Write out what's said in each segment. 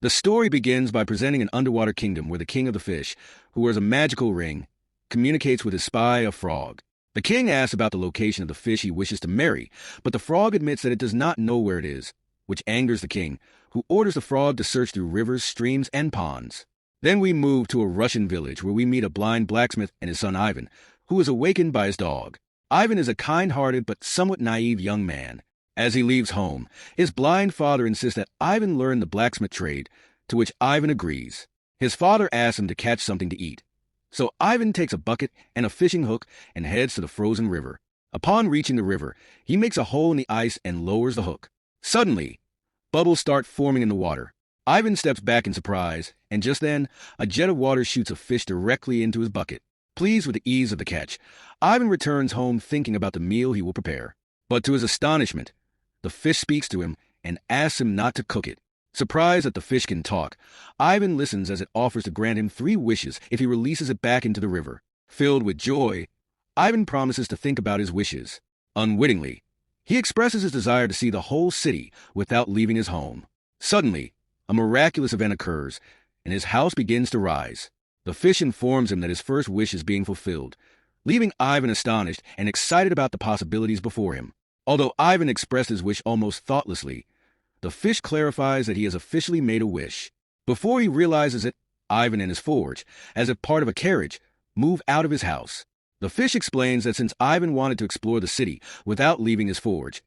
The story begins by presenting an underwater kingdom where the king of the fish, who wears a magical ring, communicates with his spy, a frog. The king asks about the location of the fish he wishes to marry, but the frog admits that it does not know where it is, which angers the king, who orders the frog to search through rivers, streams, and ponds. Then we move to a Russian village where we meet a blind blacksmith and his son Ivan, who is awakened by his dog. Ivan is a kind-hearted but somewhat naive young man. As he leaves home, his blind father insists that Ivan learn the blacksmith trade, to which Ivan agrees. His father asks him to catch something to eat. So Ivan takes a bucket and a fishing hook and heads to the frozen river. Upon reaching the river, he makes a hole in the ice and lowers the hook. Suddenly, bubbles start forming in the water. Ivan steps back in surprise, and just then, a jet of water shoots a fish directly into his bucket. Pleased with the ease of the catch, Ivan returns home thinking about the meal he will prepare. But to his astonishment, the fish speaks to him and asks him not to cook it. Surprised that the fish can talk, Ivan listens as it offers to grant him 3 wishes if he releases it back into the river. Filled with joy, Ivan promises to think about his wishes. Unwittingly, he expresses his desire to see the whole city without leaving his home. Suddenly, a miraculous event occurs, and his house begins to rise. The fish informs him that his first wish is being fulfilled, leaving Ivan astonished and excited about the possibilities before him. Although Ivan expressed his wish almost thoughtlessly, the fish clarifies that he has officially made a wish. Before he realizes it, Ivan and his forge, as if part of a carriage, move out of his house. The fish explains that since Ivan wanted to explore the city without leaving his forge,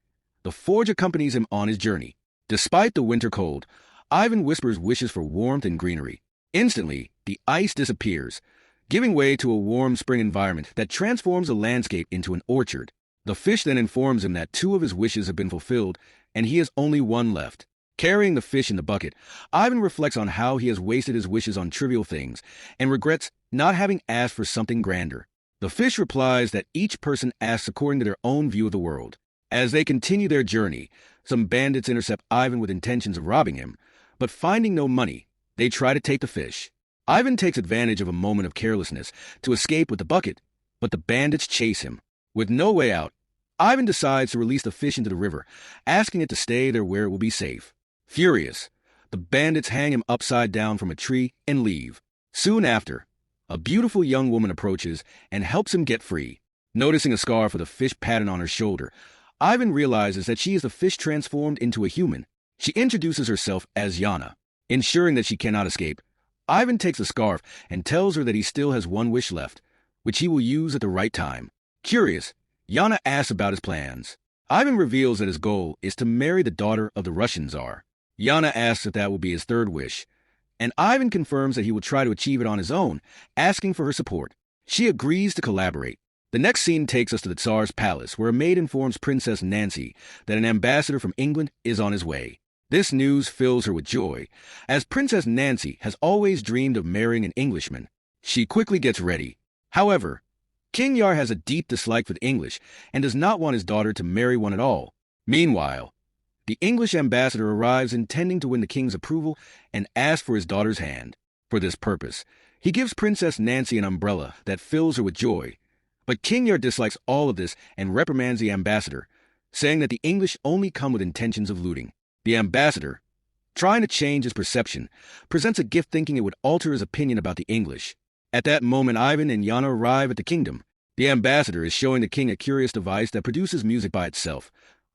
the forge accompanies him on his journey. Despite the winter cold, Ivan whispers wishes for warmth and greenery. Instantly, the ice disappears, giving way to a warm spring environment that transforms the landscape into an orchard. The fish then informs him that 2 of his wishes have been fulfilled, and he has only 1 left. Carrying the fish in the bucket, Ivan reflects on how he has wasted his wishes on trivial things, and regrets not having asked for something grander. The fish replies that each person asks according to their own view of the world. As they continue their journey, some bandits intercept Ivan with intentions of robbing him, but finding no money, they try to take the fish. Ivan takes advantage of a moment of carelessness to escape with the bucket, but the bandits chase him. With no way out, Ivan decides to release the fish into the river, asking it to stay there where it will be safe. Furious, the bandits hang him upside down from a tree and leave. Soon after, a beautiful young woman approaches and helps him get free. Noticing a scar for the fish pattern on her shoulder, Ivan realizes that she is the fish transformed into a human. She introduces herself as Yana. Ensuring that she cannot escape, Ivan takes the scarf and tells her that he still has 1 wish left, which he will use at the right time. Curious, Yana asks about his plans. Ivan reveals that his goal is to marry the daughter of the Russian Tsar. Yana asks if that will be his 3rd wish, and Ivan confirms that he will try to achieve it on his own, asking for her support. She agrees to collaborate. The next scene takes us to the Tsar's palace, where a maid informs Princess Nancy that an ambassador from England is on his way. This news fills her with joy, as Princess Nancy has always dreamed of marrying an Englishman. She quickly gets ready. However, King Yar has a deep dislike for the English and does not want his daughter to marry one at all. Meanwhile, the English ambassador arrives intending to win the king's approval and asks for his daughter's hand. For this purpose, he gives Princess Nancy an umbrella that fills her with joy. But King Yar dislikes all of this and reprimands the ambassador, saying that the English only come with intentions of looting. The ambassador, trying to change his perception, presents a gift thinking it would alter his opinion about the English. At that moment, Ivan and Yana arrive at the kingdom. The ambassador is showing the king a curious device that produces music by itself,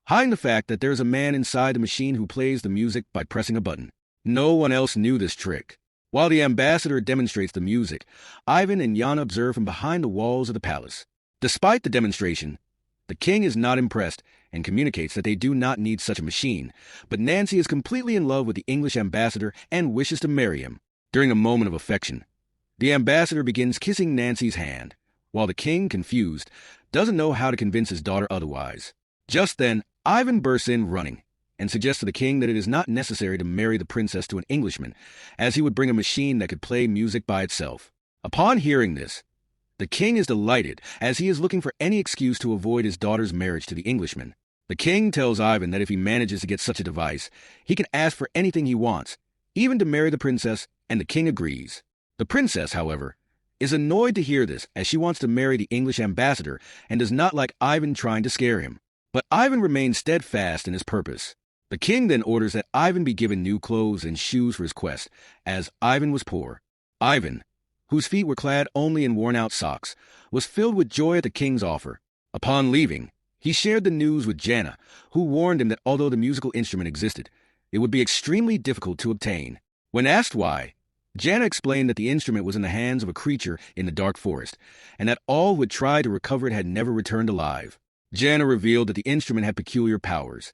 hiding the fact that there is a man inside the machine who plays the music by pressing a button. No one else knew this trick. While the ambassador demonstrates the music, Ivan and Yana observe from behind the walls of the palace. Despite the demonstration, the king is not impressed and communicates that they do not need such a machine, but Nancy is completely in love with the English ambassador and wishes to marry him. During a moment of affection, the ambassador begins kissing Nancy's hand, while the king, confused, doesn't know how to convince his daughter otherwise. Just then, Ivan bursts in running and suggests to the king that it is not necessary to marry the princess to an Englishman, as he would bring a machine that could play music by itself. Upon hearing this, the king is delighted, as he is looking for any excuse to avoid his daughter's marriage to the Englishman. The king tells Ivan that if he manages to get such a device, he can ask for anything he wants, even to marry the princess, and the king agrees. The princess, however, is annoyed to hear this, as she wants to marry the English ambassador and does not like Ivan trying to scare him. But Ivan remains steadfast in his purpose. The king then orders that Ivan be given new clothes and shoes for his quest, as Ivan was poor. Ivan, whose feet were clad only in worn-out socks, was filled with joy at the king's offer. Upon leaving, he shared the news with Jana, who warned him that although the musical instrument existed, it would be extremely difficult to obtain. When asked why, Jana explained that the instrument was in the hands of a creature in the dark forest, and that all who had tried to recover it had never returned alive. Jana revealed that the instrument had peculiar powers.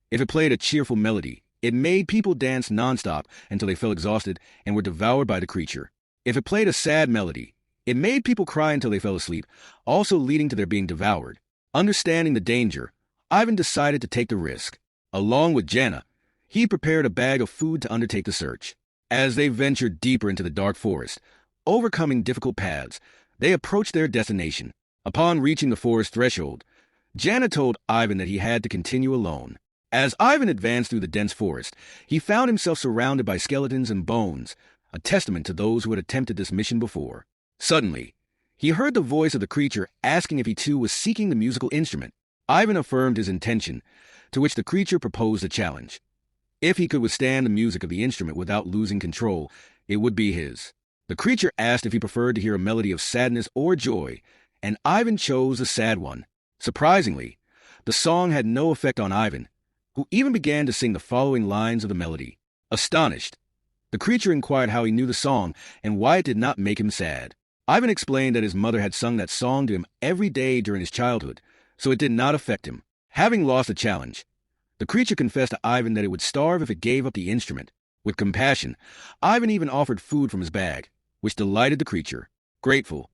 If it played a cheerful melody, it made people dance nonstop until they fell exhausted and were devoured by the creature. If it played a sad melody, it made people cry until they fell asleep, also leading to their being devoured. Understanding the danger, Ivan decided to take the risk. Along with Jana, he prepared a bag of food to undertake the search. As they ventured deeper into the dark forest, overcoming difficult paths, they approached their destination. Upon reaching the forest threshold, Jana told Ivan that he had to continue alone. As Ivan advanced through the dense forest, he found himself surrounded by skeletons and bones, a testament to those who had attempted this mission before. Suddenly, he heard the voice of the creature asking if he too was seeking the musical instrument. Ivan affirmed his intention, to which the creature proposed a challenge. If he could withstand the music of the instrument without losing control, it would be his. The creature asked if he preferred to hear a melody of sadness or joy, and Ivan chose the sad one. Surprisingly, the song had no effect on Ivan, who even began to sing the following lines of the melody. Astonished, the creature inquired how he knew the song and why it did not make him sad. Ivan explained that his mother had sung that song to him every day during his childhood, so it did not affect him. Having lost the challenge, the creature confessed to Ivan that it would starve if it gave up the instrument. With compassion, Ivan even offered food from his bag, which delighted the creature. Grateful,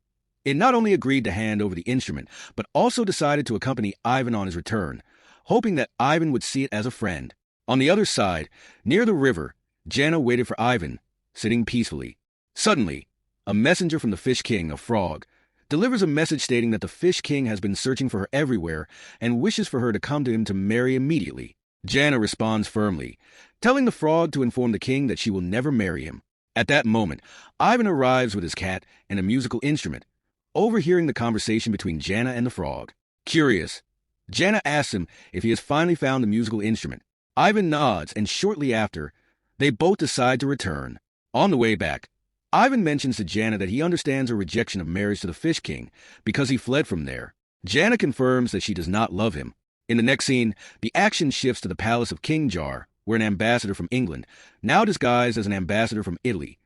it not only agreed to hand over the instrument, but also decided to accompany Ivan on his return, hoping that Ivan would see it as a friend. On the other side, near the river, Jana waited for Ivan, sitting peacefully. Suddenly, a messenger from the Fish King, a frog, delivers a message stating that the Fish King has been searching for her everywhere and wishes for her to come to him to marry immediately. Jana responds firmly, telling the frog to inform the king that she will never marry him. At that moment, Ivan arrives with his cat and a musical instrument, overhearing the conversation between Jana and the frog. Curious, Jana asks him if he has finally found the musical instrument. Ivan nods, and shortly after, they both decide to return. On the way back, Ivan mentions to Jana that he understands her rejection of marriage to the Fish King because he fled from there. Jana confirms that she does not love him. In the next scene, the action shifts to the palace of King Jar, where an ambassador from England, now disguised as an ambassador from Italy,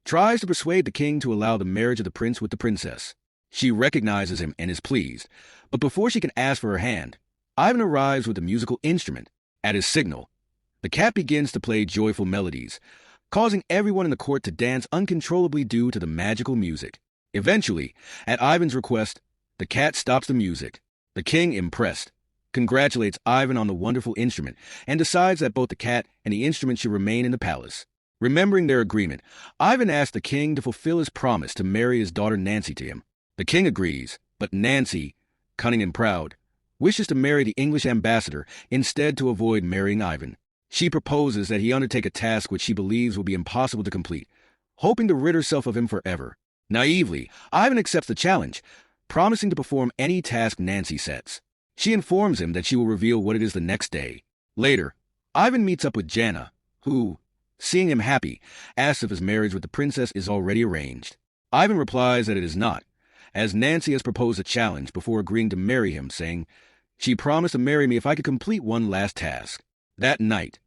tries to persuade the king to allow the marriage of the prince with the princess. She recognizes him and is pleased, but before she can ask for her hand, Ivan arrives with a musical instrument. At his signal, the cat begins to play joyful melodies, causing everyone in the court to dance uncontrollably due to the magical music. Eventually, at Ivan's request, the cat stops the music. The king, impressed, congratulates Ivan on the wonderful instrument and decides that both the cat and the instrument should remain in the palace. Remembering their agreement, Ivan asks the king to fulfill his promise to marry his daughter Nancy to him. The king agrees, but Nancy, cunning and proud, wishes to marry the English ambassador instead to avoid marrying Ivan. She proposes that he undertake a task which she believes will be impossible to complete, hoping to rid herself of him forever. Naively, Ivan accepts the challenge, promising to perform any task Nancy sets. She informs him that she will reveal what it is the next day. Later, Ivan meets up with Jana, who, seeing him happy, asks if his marriage with the princess is already arranged. Ivan replies that it is not, as Nancy has proposed a challenge before agreeing to marry him, saying, "She promised to marry me if I could complete one last task." That night,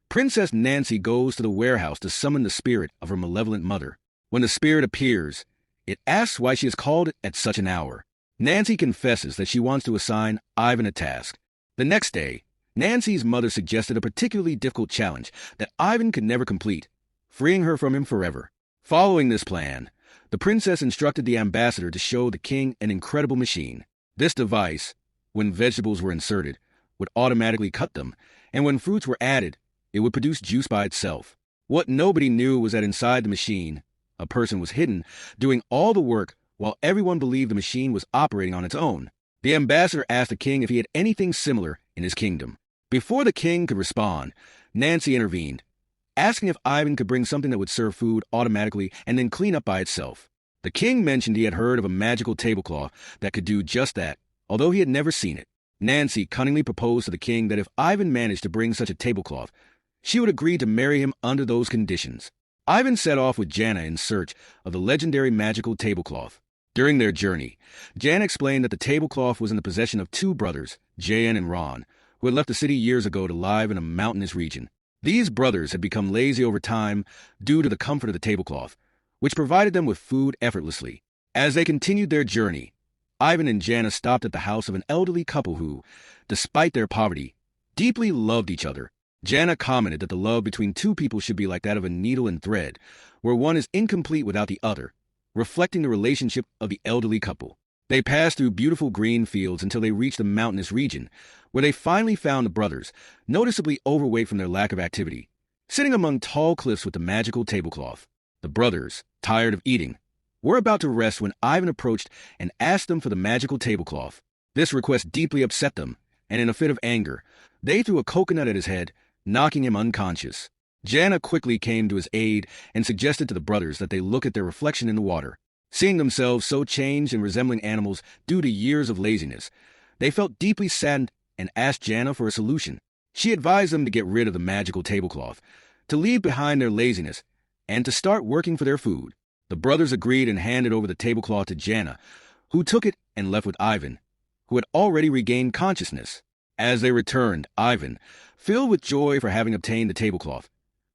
Princess Nancy goes to the warehouse to summon the spirit of her malevolent mother. When the spirit appears, it asks why she is called at such an hour. Nancy confesses that she wants to assign Ivan a task. The next day, Nancy's mother suggested a particularly difficult challenge that Ivan could never complete, freeing her from him forever. Following this plan, the princess instructed the ambassador to show the king an incredible machine. This device, when vegetables were inserted, would automatically cut them, and when fruits were added, it would produce juice by itself. What nobody knew was that inside the machine, a person was hidden, doing all the work while everyone believed the machine was operating on its own. The ambassador asked the king if he had anything similar in his kingdom. Before the king could respond, Nancy intervened, asking if Ivan could bring something that would serve food automatically and then clean up by itself. The king mentioned he had heard of a magical tablecloth that could do just that, although he had never seen it. Nancy cunningly proposed to the king that if Ivan managed to bring such a tablecloth, she would agree to marry him under those conditions. Ivan set off with Jana in search of the legendary magical tablecloth. During their journey, Jana explained that the tablecloth was in the possession of two brothers, Jayan and Ron, who had left the city years ago to live in a mountainous region. These brothers had become lazy over time due to the comfort of the tablecloth, which provided them with food effortlessly. As they continued their journey, Ivan and Jana stopped at the house of an elderly couple who, despite their poverty, deeply loved each other. Jana commented that the love between two people should be like that of a needle and thread, where one is incomplete without the other, reflecting the relationship of the elderly couple. They passed through beautiful green fields until they reached the mountainous region, where they finally found the brothers, noticeably overweight from their lack of activity, sitting among tall cliffs with the magical tablecloth. The brothers, tired of eating, were about to rest when Ivan approached and asked them for the magical tablecloth. This request deeply upset them, and in a fit of anger, they threw a coconut at his head, knocking him unconscious. Jana quickly came to his aid and suggested to the brothers that they look at their reflection in the water. Seeing themselves so changed and resembling animals due to years of laziness, they felt deeply saddened and asked Jana for a solution. She advised them to get rid of the magical tablecloth, to leave behind their laziness, and to start working for their food. The brothers agreed and handed over the tablecloth to Jana, who took it and left with Ivan, who had already regained consciousness. As they returned, Ivan, filled with joy for having obtained the tablecloth,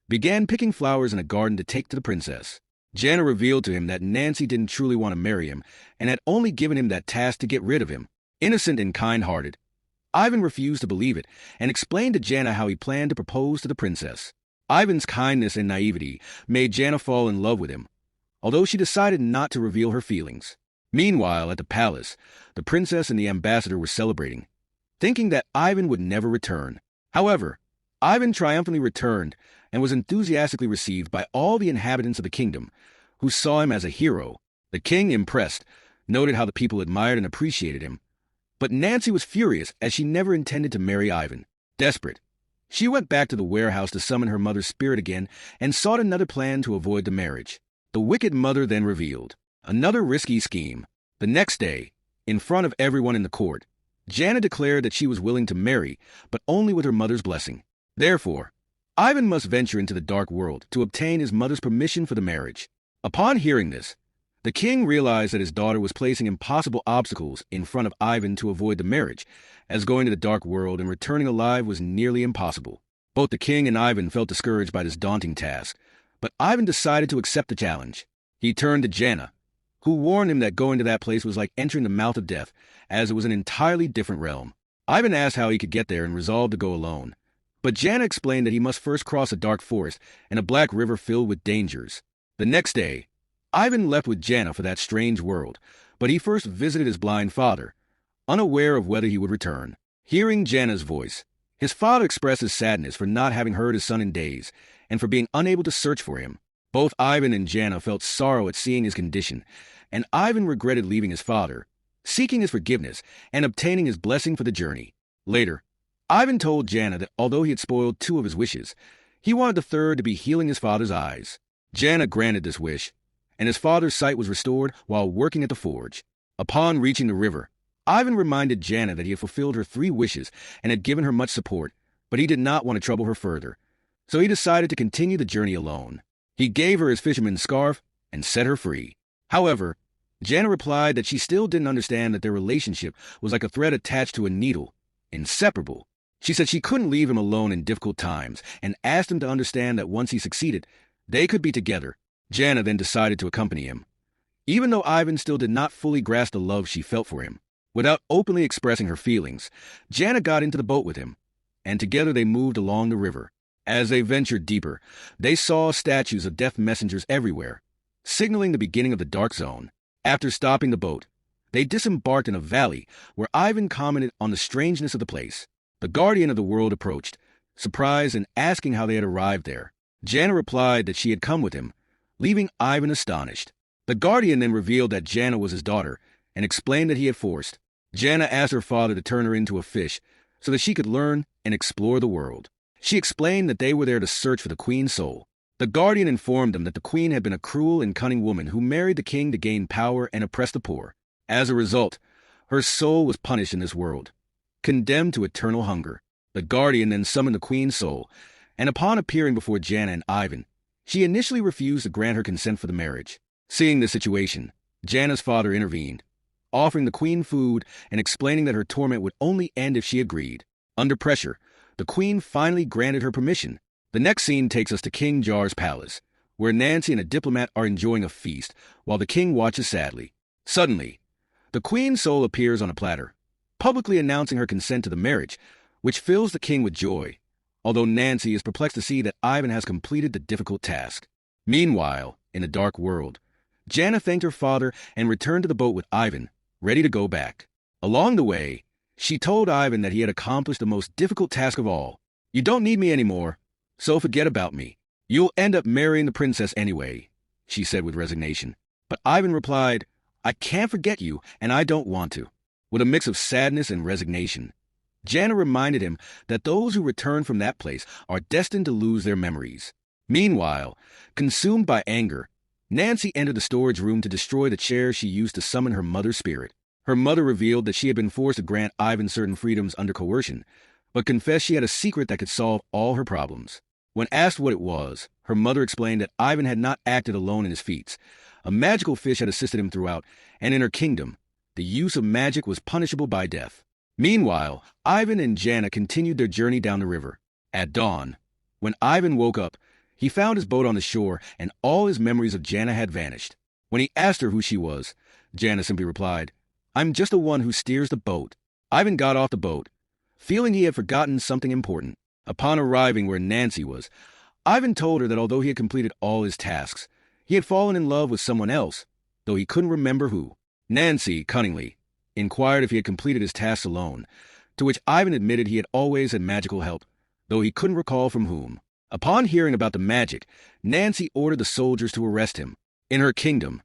began picking flowers in a garden to take to the princess. Jana revealed to him that Nancy didn't truly want to marry him and had only given him that task to get rid of him. Innocent and kind-hearted, Ivan refused to believe it and explained to Jana how he planned to propose to the princess. Ivan's kindness and naivety made Jana fall in love with him, although she decided not to reveal her feelings. Meanwhile, at the palace, the princess and the ambassador were celebrating, thinking that Ivan would never return. However, Ivan triumphantly returned and was enthusiastically received by all the inhabitants of the kingdom, who saw him as a hero. The king, impressed, noted how the people admired and appreciated him. But Nancy was furious as she never intended to marry Ivan. Desperate, she went back to the warehouse to summon her mother's spirit again and sought another plan to avoid the marriage. The wicked mother then revealed another risky scheme. The next day, in front of everyone in the court, Jana declared that she was willing to marry, but only with her mother's blessing. Therefore, Ivan must venture into the dark world to obtain his mother's permission for the marriage. Upon hearing this, the king realized that his daughter was placing impossible obstacles in front of Ivan to avoid the marriage, as going to the dark world and returning alive was nearly impossible. Both the king and Ivan felt discouraged by this daunting task, but Ivan decided to accept the challenge. He turned to Jana, who warned him that going to that place was like entering the mouth of death, as it was an entirely different realm. Ivan asked how he could get there and resolved to go alone. But Jana explained that he must first cross a dark forest and a black river filled with dangers. The next day, Ivan left with Jana for that strange world, but he first visited his blind father, unaware of whether he would return. Hearing Jana's voice, his father expressed his sadness for not having heard his son in days and for being unable to search for him. Both Ivan and Jana felt sorrow at seeing his condition, and Ivan regretted leaving his father, seeking his forgiveness, and obtaining his blessing for the journey. Later, Ivan told Jana that although he had spoiled two of his wishes, he wanted the third to be healing his father's eyes. Jana granted this wish, and his father's sight was restored while working at the forge. Upon reaching the river, Ivan reminded Jana that he had fulfilled her 3 wishes and had given her much support, but he did not want to trouble her further, so he decided to continue the journey alone. He gave her his fisherman's scarf and set her free. However, Jana replied that she still didn't understand that their relationship was like a thread attached to a needle, inseparable. She said she couldn't leave him alone in difficult times and asked him to understand that once he succeeded, they could be together. Jana then decided to accompany him, even though Ivan still did not fully grasp the love she felt for him. Without openly expressing her feelings, Jana got into the boat with him, and together they moved along the river. As they ventured deeper, they saw statues of death messengers everywhere, signaling the beginning of the dark zone. After stopping the boat, they disembarked in a valley where Ivan commented on the strangeness of the place. The guardian of the world approached, surprised and asking how they had arrived there. Jana replied that she had come with him, leaving Ivan astonished. The guardian then revealed that Jana was his daughter and explained that he had forced. Jana asked her father to turn her into a fish so that she could learn and explore the world. She explained that they were there to search for the queen's soul. The guardian informed them that the queen had been a cruel and cunning woman who married the king to gain power and oppress the poor. As a result, her soul was punished in this world, condemned to eternal hunger. The guardian then summoned the queen's soul, and upon appearing before Jana and Ivan, she initially refused to grant her consent for the marriage. Seeing the situation, Jana's father intervened, offering the queen food and explaining that her torment would only end if she agreed. Under pressure, the queen finally granted her permission. The next scene takes us to King Jar's palace, where Nancy and a diplomat are enjoying a feast while the king watches sadly. Suddenly, the queen's soul appears on a platter, publicly announcing her consent to the marriage, which fills the king with joy, although Nancy is perplexed to see that Ivan has completed the difficult task. Meanwhile, in the dark world, Jana thanked her father and returned to the boat with Ivan, ready to go back. Along the way, she told Ivan that he had accomplished the most difficult task of all. "You don't need me anymore, so forget about me. You'll end up marrying the princess anyway," she said with resignation. But Ivan replied, "I can't forget you, and I don't want to," with a mix of sadness and resignation. Jana reminded him that those who return from that place are destined to lose their memories. Meanwhile, consumed by anger, Nancy entered the storage room to destroy the chair she used to summon her mother's spirit. Her mother revealed that she had been forced to grant Ivan certain freedoms under coercion, but confessed she had a secret that could solve all her problems. When asked what it was, her mother explained that Ivan had not acted alone in his feats. A magical fish had assisted him throughout, and in her kingdom, the use of magic was punishable by death. Meanwhile, Ivan and Jana continued their journey down the river. At dawn, when Ivan woke up, he found his boat on the shore, and all his memories of Jana had vanished. When he asked her who she was, Jana simply replied, "I'm just the one who steers the boat." Ivan got off the boat, feeling he had forgotten something important. Upon arriving where Nancy was, Ivan told her that although he had completed all his tasks, he had fallen in love with someone else, though he couldn't remember who. Nancy, cunningly, inquired if he had completed his tasks alone, to which Ivan admitted he had always had magical help, though he couldn't recall from whom. Upon hearing about the magic, Nancy ordered the soldiers to arrest him. In her kingdom,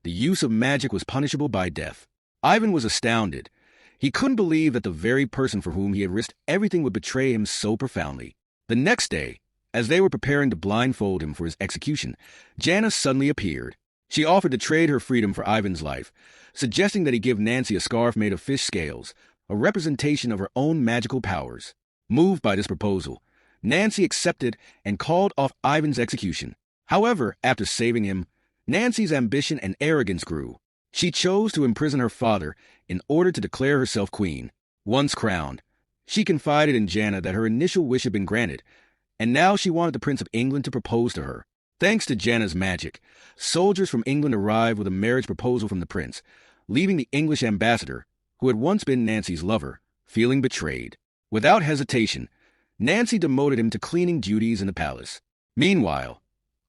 the use of magic was punishable by death. Ivan was astounded. He couldn't believe that the very person for whom he had risked everything would betray him so profoundly. The next day, as they were preparing to blindfold him for his execution, Jana suddenly appeared. She offered to trade her freedom for Ivan's life, suggesting that he give Nancy a scarf made of fish scales, a representation of her own magical powers. Moved by this proposal, Nancy accepted and called off Ivan's execution. However, after saving him, Nancy's ambition and arrogance grew. She chose to imprison her father in order to declare herself queen. Once crowned, she confided in Jana that her initial wish had been granted, and now she wanted the Prince of England to propose to her. Thanks to Jana's magic, soldiers from England arrived with a marriage proposal from the prince, leaving the English ambassador, who had once been Nancy's lover, feeling betrayed. Without hesitation, Nancy demoted him to cleaning duties in the palace. Meanwhile,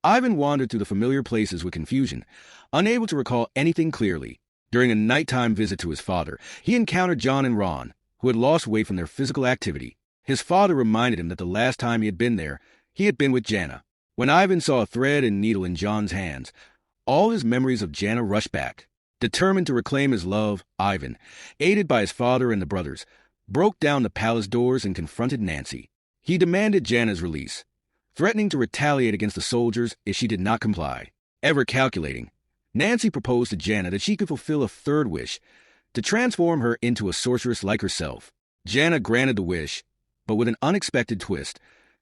Ivan wandered through the familiar places with confusion, unable to recall anything clearly. During a nighttime visit to his father, he encountered John and Ron, who had lost weight from their physical activity. His father reminded him that the last time he had been there, he had been with Jana. When Ivan saw a thread and needle in John's hands, all his memories of Jana rushed back. Determined to reclaim his love, Ivan, aided by his father and the brothers, broke down the palace doors and confronted Nancy. He demanded Jana's release, threatening to retaliate against the soldiers if she did not comply. Ever calculating, Nancy proposed to Jana that she could fulfill a third wish, to transform her into a sorceress like herself. Jana granted the wish, but with an unexpected twist,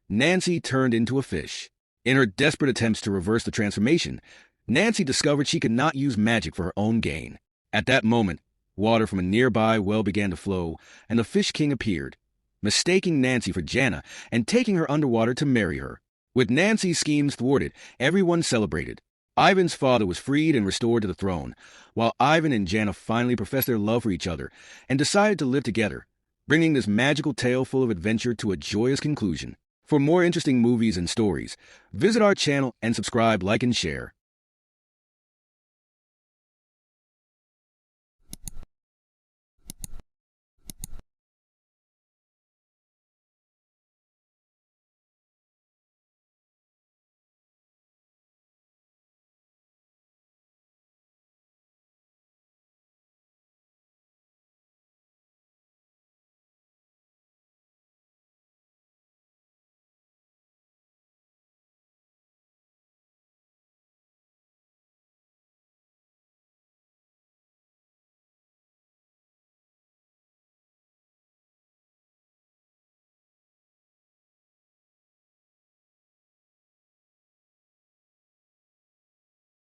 Nancy turned into a fish. In her desperate attempts to reverse the transformation, Nancy discovered she could not use magic for her own gain. At that moment, water from a nearby well began to flow, and the Fish King appeared, mistaking Nancy for Jana and taking her underwater to marry her. With Nancy's schemes thwarted, everyone celebrated. Ivan's father was freed and restored to the throne, while Ivan and Jana finally professed their love for each other and decided to live together, bringing this magical tale full of adventure to a joyous conclusion. For more interesting movies and stories, visit our channel and subscribe, like, and share.